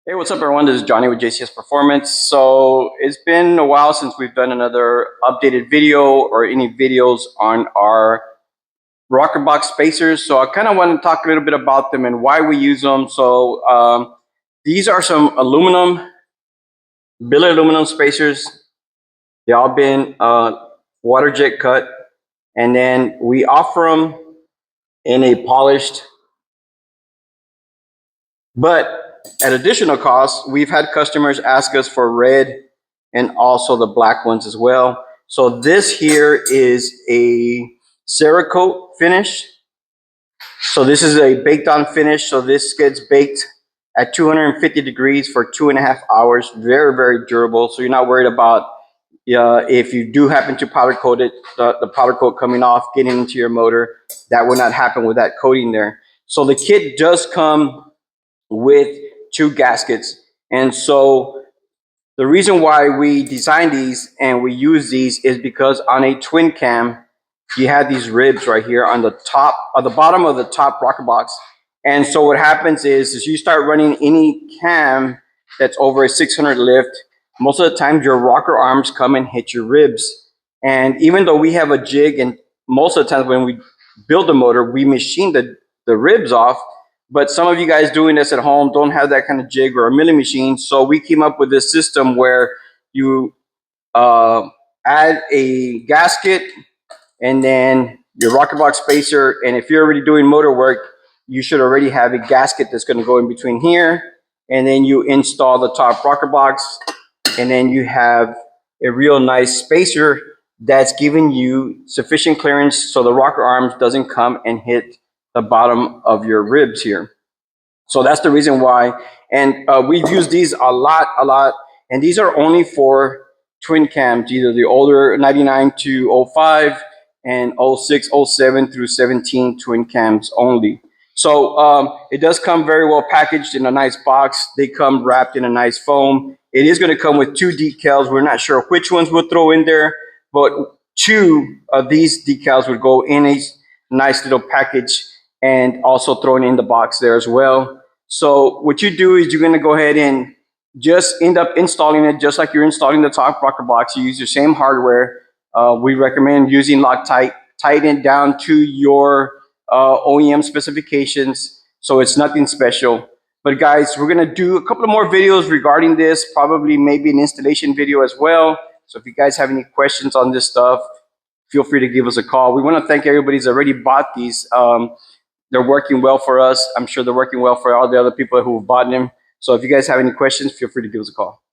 Hey, what's up, everyone? This is Johnny with JCS Performance. So it's been a while since we've done another updated video or any videos on our rocker box spacers. So I kind of want to talk a little bit about them and why we use them. So these are some billet aluminum spacers. They all been water jet cut, and then we offer them in a polished, but at additional cost, we've had customers ask us for red and also the black ones as well. So this here is a Cerakote finish. So this is a baked on finish. So this gets baked at 250 degrees for 2.5 hours. Very, very durable. So you're not worried about if you do happen to powder coat it, the powder coat coming off, getting into your motor. That will not happen with that coating there. So the kit does come with 2 gaskets. And so the reason why we designed these and we use these is because on a twin cam, you have these ribs right here on the top, on the bottom of the top rocker box. And so what happens is you start running any cam that's over a 600 lift, most of the time your rocker arms come and hit your ribs. And even though we have a jig, and most of the times when we build the motor, we machine the ribs off, but some of you guys doing this at home don't have that kind of jig or a milling machine. So we came up with this system where you add a gasket and then your rocker box spacer. And if you're already doing motor work, you should already have a gasket that's going to go in between here. And then you install the top rocker box. And then you have a real nice spacer that's giving you sufficient clearance so the rocker arms doesn't come and hit the bottom of your ribs here. So that's the reason why. And we've used these a lot. And these are only for twin cams, either the older 99 to 05 and 06, 07 through 17 twin cams only. So it does come very well packaged in a nice box. They come wrapped in a nice foam. It is going to come with 2 decals. We're not sure which ones we'll throw in there, but 2 of these decals would go in a nice little package and also thrown in the box there as well. So what you do is you're going to go ahead and just end up installing it just like you're installing the top rocker box. You use your same hardware. We recommend using Loctite. Tighten it down to your OEM specifications, so it's nothing special. But guys, we're going to do a couple of more videos regarding this, probably maybe an installation video as well. So if you guys have any questions on this stuff, feel free to give us a call. We want to thank everybody who's already bought these. They're working well for us. I'm sure they're working well for all the other people who have bought them. So if you guys have any questions, feel free to give us a call.